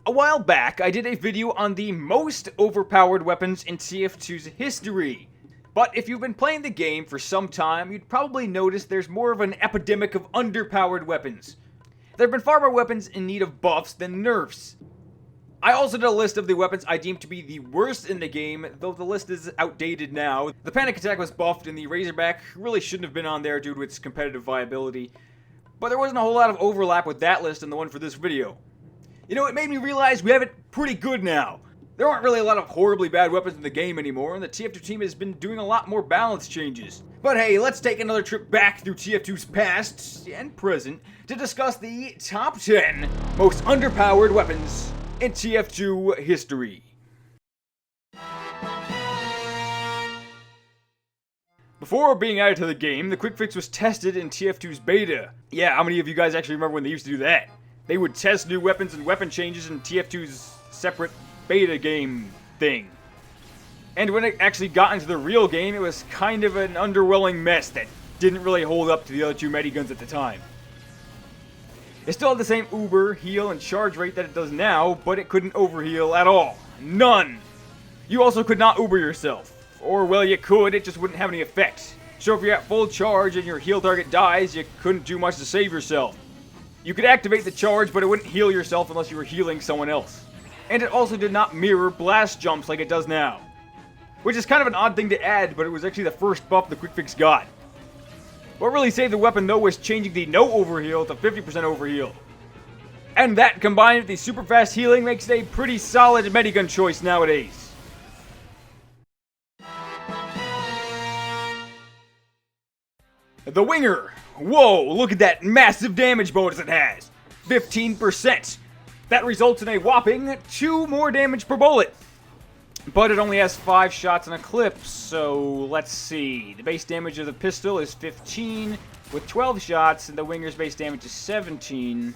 A while back, I did a video on the most overpowered weapons in TF2's history. But if you've been playing the game for some time, you'd probably notice there's more of an epidemic of underpowered weapons. There have been far more weapons in need of buffs than nerfs. I also did a list of the weapons I deem to be the worst in the game, though the list is outdated now. The Panic Attack was buffed and the Razorback really shouldn't have been on there due to its competitive viability. But there wasn't a whole lot of overlap with that list and the one for this video. You know, it made me realize we have it pretty good now. There aren't really a lot of horribly bad weapons in the game anymore, and the TF2 team has been doing a lot more balance changes. But hey, let's take another trip back through TF2's past and present to discuss the top 10 most underpowered weapons in TF2 history. Before being added to the game, the QUICKFIX was tested in TF2's beta. Yeah, how many of you guys actually remember when they used to do that? They would test new weapons and weapon changes in TF2's separate beta game thing. And when it actually got into the real game, it was kind of an underwhelming mess that didn't really hold up to the other two mediguns at the time. It still had the same uber, heal, and charge rate that it does now, but it couldn't overheal at all. None! You also could not uber yourself. Or, well, you could, it just wouldn't have any effect. So if you're at full charge and your heal target dies, you couldn't do much to save yourself. You could activate the charge, but it wouldn't heal yourself unless you were healing someone else. And it also did not mirror blast jumps like it does now. Which is kind of an odd thing to add, but it was actually the first buff the QUICKFIX got. What really saved the weapon though was changing the no overheal to 50% overheal. And that combined with the super fast healing makes it a pretty solid medigun choice nowadays. The Winger. Whoa, look at that massive damage bonus it has. 15%. That results in a whopping 2 more damage per bullet. But it only has 5 shots in a clip, so let's see. The base damage of the pistol is 15 with 12 shots, and the Winger's base damage is 17.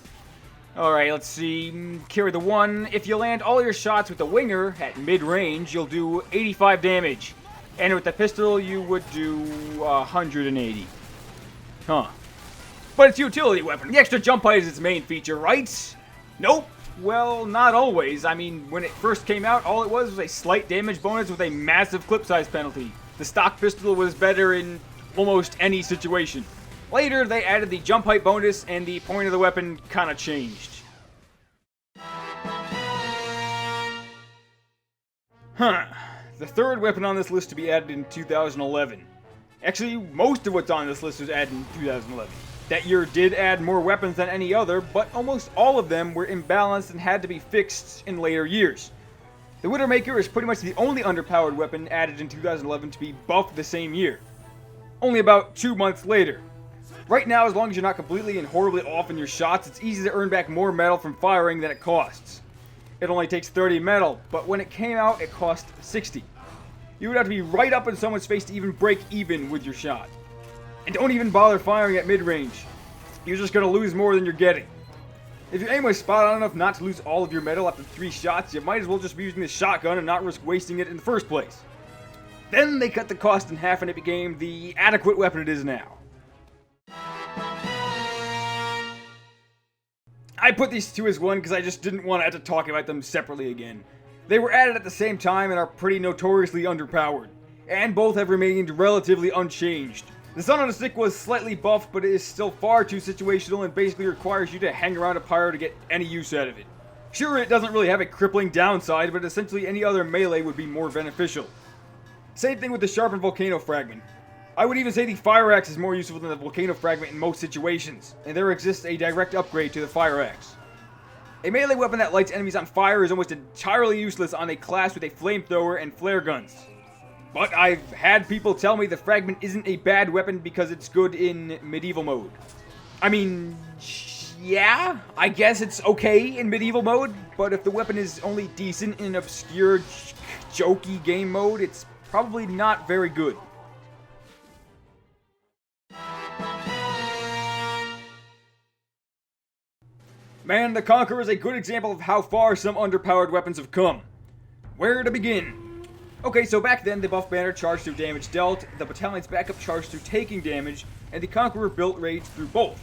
Alright, let's see. Carry the 1. If you land all your shots with the Winger at mid-range, you'll do 85 damage. And with the pistol, you would do 180. Huh. But it's a utility weapon. The extra jump height is its main feature, right? Nope. Well, not always. I mean, when it first came out, all it was a slight damage bonus with a massive clip size penalty. The stock pistol was better in almost any situation. Later, they added the jump height bonus, and the point of the weapon kind of changed. Huh. The third weapon on this list to be added in 2011. Actually, most of what's on this list was added in 2011. That year did add more weapons than any other, but almost all of them were imbalanced and had to be fixed in later years. The Widowmaker is pretty much the only underpowered weapon added in 2011 to be buffed the same year. Only about 2 months later. Right now, as long as you're not completely and horribly off in your shots, it's easy to earn back more metal from firing than it costs. It only takes 30 metal, but when it came out, it cost 60. You would have to be right up in someone's face to even break even with your shot. And don't even bother firing at mid-range. You're just going to lose more than you're getting. If your aim was spot on enough not to lose all of your metal after 3 shots, you might as well just be using the shotgun and not risk wasting it in the first place. Then they cut the cost in half and it became the adequate weapon it is now. I put these two as one because I just didn't want to have to talk about them separately again. They were added at the same time and are pretty notoriously underpowered. And both have remained relatively unchanged. The Sun on a Stick was slightly buffed, but it is still far too situational and basically requires you to hang around a pyro to get any use out of it. Sure, it doesn't really have a crippling downside, but essentially any other melee would be more beneficial. Same thing with the Sharpened Volcano Fragment. I would even say the Fire Axe is more useful than the Volcano Fragment in most situations, and there exists a direct upgrade to the Fire Axe. A melee weapon that lights enemies on fire is almost entirely useless on a class with a flamethrower and flare guns. But I've had people tell me the Fragment isn't a bad weapon because it's good in medieval mode. I mean, yeah, I guess it's okay in medieval mode, but if the weapon is only decent in obscure, jokey game mode, it's probably not very good. Man, the Concheror is a good example of how far some underpowered weapons have come. Where to begin? Okay, so back then, the buff banner charged through damage dealt, the battalion's backup charged through taking damage, and the Conqueror built rage through both.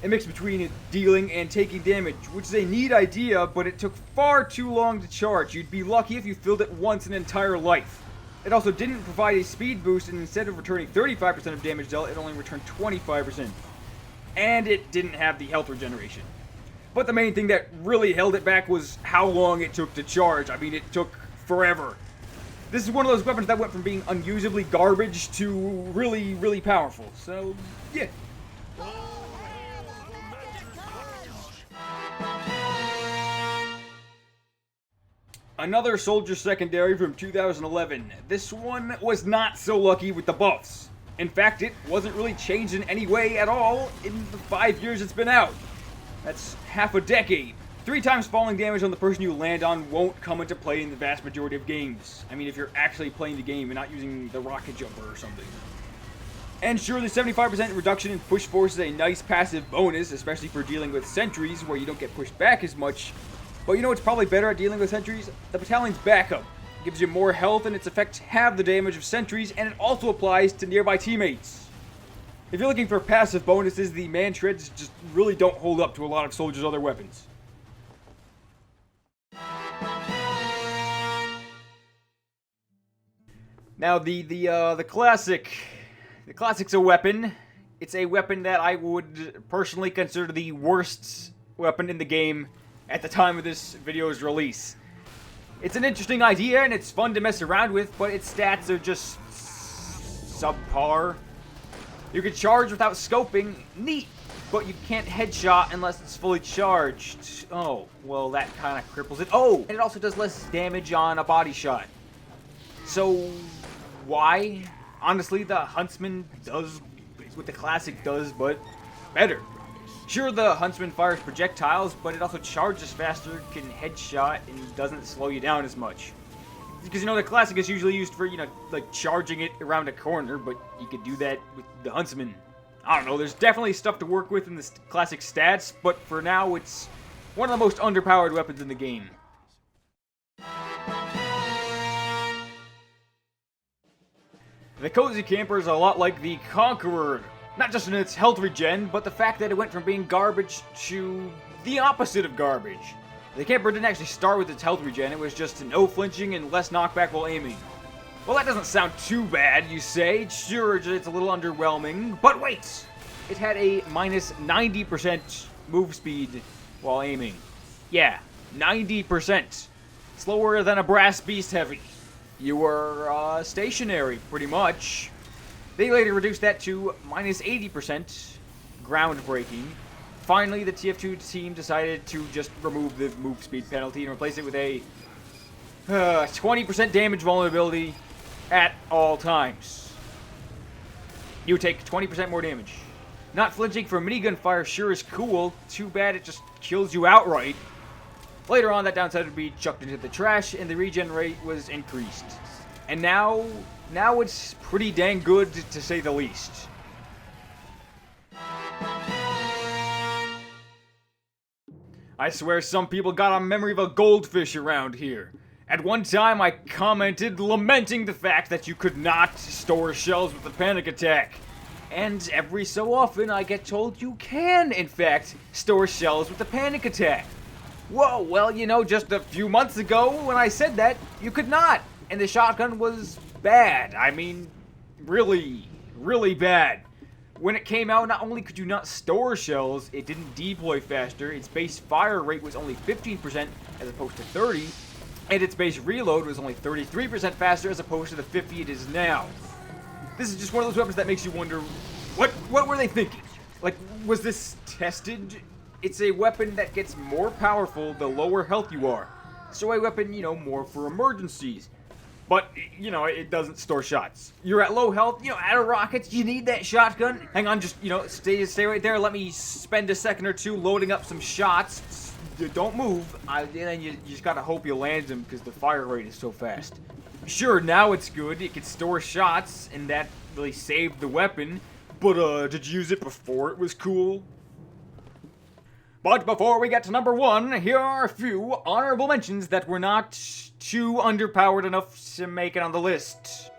a mix between dealing and taking damage, which is a neat idea, but it took far too long to charge. You'd be lucky if you filled it once an entire life. It also didn't provide a speed boost, and instead of returning 35% of damage dealt, it only returned 25%. And it didn't have the health regeneration. But the main thing that really held it back was how long it took to charge. I mean, it took forever. This is one of those weapons that went from being unusably garbage to really, really powerful. So, yeah. Another Soldier Secondary from 2011. This one was not so lucky with the buffs. In fact, it wasn't really changed in any way at all in the 5 years it's been out. That's half a decade. 3 times falling damage on the person you land on won't come into play in the vast majority of games. I mean, if you're actually playing the game and not using the rocket jumper or something. And sure, the 75% reduction in push force is a nice passive bonus, especially for dealing with sentries where you don't get pushed back as much. But you know what's probably better at dealing with sentries? The Battalion's backup. It gives you more health and its effects halve the damage of sentries, and it also applies to nearby teammates. If you're looking for passive bonuses, the Mantreads just really don't hold up to a lot of soldiers' other weapons. Now the classic's a weapon. It's a weapon that I would personally consider the worst weapon in the game at the time of this video's release. It's an interesting idea and it's fun to mess around with, but its stats are just subpar. You can charge without scoping, neat, but you can't headshot unless it's fully charged. Oh, well that kind of cripples it. Oh, and it also does less damage on a body shot. So, why? Honestly, the Huntsman does what the classic does, but better. Sure, the Huntsman fires projectiles, but it also charges faster, can headshot, and doesn't slow you down as much. Because, you know, the classic is usually used for, you know, like charging it around a corner, but you could do that with the Huntsman. I don't know, there's definitely stuff to work with in the classic stats, but for now, it's one of the most underpowered weapons in the game. The Cozy Camper is a lot like the Concheror. Not just in its health regen, but the fact that it went from being garbage to the opposite of garbage. The camper didn't actually start with its health regen, it was just no flinching and less knockback while aiming. Well, that doesn't sound too bad, you say. Sure, it's a little underwhelming, but wait! It had a minus 90% move speed while aiming. Yeah, 90%. Slower than a Brass Beast Heavy. You were stationary, pretty much. They later reduced that to minus 80%, groundbreaking. Finally, the TF2 team decided to just remove the move speed penalty and replace it with a 20% damage vulnerability at all times. You take 20% more damage. Not flinching for minigun fire sure is cool, too bad it just kills you outright. Later on, that downside would be chucked into the trash and the regen rate was increased. And now it's pretty dang good, to say the least. I swear some people got a memory of a goldfish around here. At one time, I commented lamenting the fact that you could not store shells with a panic attack. And every so often, I get told you can, in fact, store shells with a panic attack. Whoa, well, you know, just a few months ago, when I said that, you could not. And the shotgun was bad. I mean, really, really bad. When it came out, not only could you not store shells, it didn't deploy faster, its base fire rate was only 15% as opposed to 30%, and its base reload was only 33% faster as opposed to the 50% it is now. This is just one of those weapons that makes you wonder, what were they thinking? Like, was this tested? It's a weapon that gets more powerful the lower health you are. So a weapon, you know, more for emergencies. But, you know, it doesn't store shots. You're at low health, you know, out of rockets, you need that shotgun. Hang on, just, you know, stay right there. Let me spend a second or two loading up some shots. Don't move. And then you just gotta hope you land them because the fire rate is so fast. Sure, now it's good. It can store shots, and that really saved the weapon. But, did you use it before it was cool? But before we get to number 1, here are a few honorable mentions that were not too underpowered enough to make it on the list.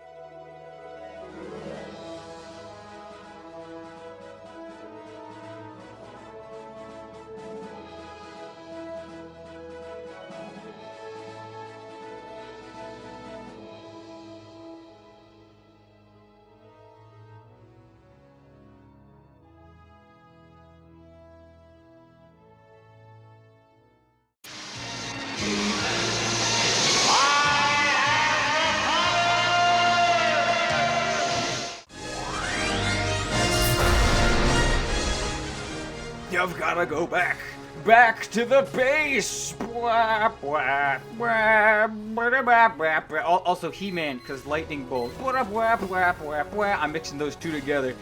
You've gotta go back. Back to the base! Blah, blah, blah, blah, blah, blah, blah. Also He-Man, because lightning bolt. Blah, blah, blah, blah, blah. I'm mixing those two together.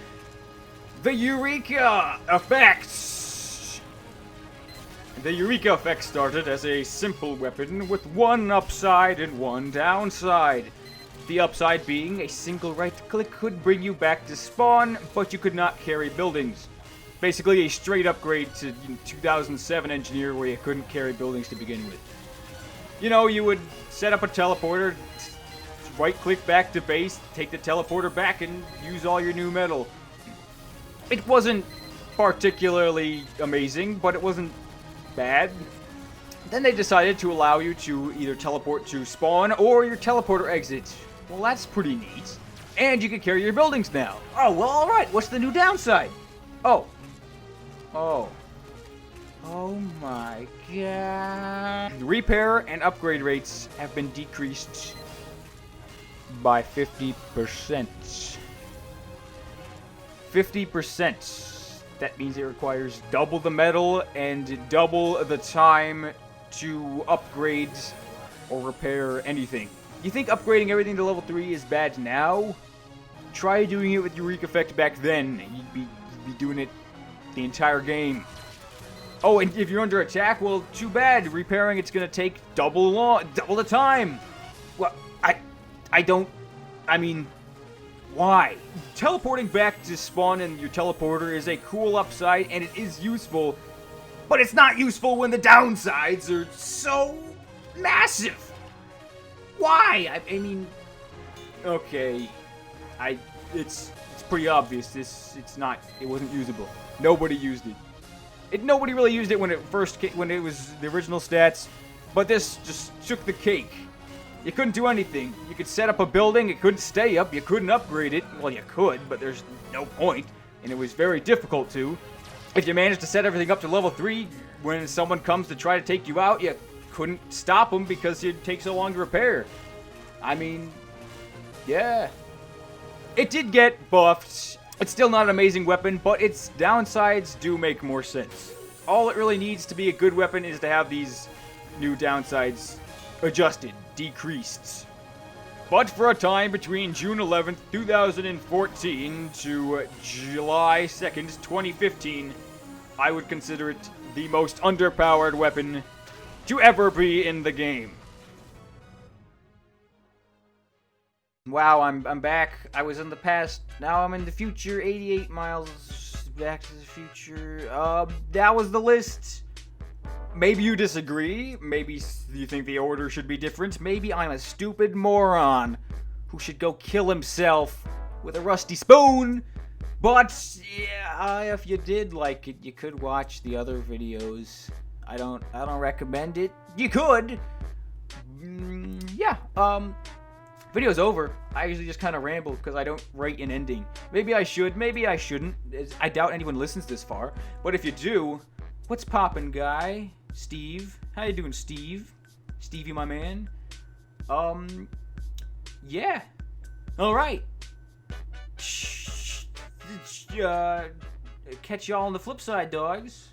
The Eureka Effect! The Eureka Effect started as a simple weapon with one upside and one downside. The upside being a single right click could bring you back to spawn, but you could not carry buildings. Basically a straight upgrade to 2007 Engineer where you couldn't carry buildings to begin with. You know, you would set up a teleporter, right click back to base, take the teleporter back and use all your new metal. It wasn't particularly amazing, but it wasn't bad. Then they decided to allow you to either teleport to spawn or your teleporter exit. Well, that's pretty neat. And you can carry your buildings now. Oh, well, alright, what's the new downside? Oh my god. Repair and upgrade rates have been decreased by 50%. 50%. That means it requires double the metal and double the time to upgrade or repair anything. You think upgrading everything to level 3 is bad now? Try doing it with Eureka Effect back then. You'd be doing it the entire game. Oh, and if you're under attack, well, too bad. Repairing it's gonna take double the time. Well, I mean, why? Teleporting back to spawn in your teleporter is a cool upside, and it is useful, but it's not useful when the downsides are so massive. Why? I mean, okay, it's pretty obvious. It wasn't usable. Nobody used it. Nobody really used it when it was the original stats, but this just took the cake. You couldn't do anything. You could set up a building, it couldn't stay up, you couldn't upgrade it. Well, you could, but there's no point, and it was very difficult to. If you managed to set everything up to level 3, when someone comes to try to take you out, you couldn't stop them because it takes so long to repair. I mean, yeah. It did get buffed. It's still not an amazing weapon, but its downsides do make more sense. All it really needs to be a good weapon is to have these new downsides adjusted, decreased. But for a time between June 11th, 2014 to July 2nd, 2015, I would consider it the most underpowered weapon to ever be in the game. Wow, I'm back. I was in the past. Now I'm in the future. 88 miles back to the future. That was the list. Maybe you disagree. Maybe you think the order should be different. Maybe I'm a stupid moron who should go kill himself with a rusty spoon. But yeah, if you did like it, you could watch the other videos. I don't recommend it. You could. Yeah. Video's over. I usually just kind of ramble because I don't write an ending. Maybe I should, maybe I shouldn't. I doubt anyone listens this far. But if you do, what's poppin', guy? Steve? How you doing, Steve? Stevie, my man? Yeah. Alright. Catch y'all on the flip side, dogs.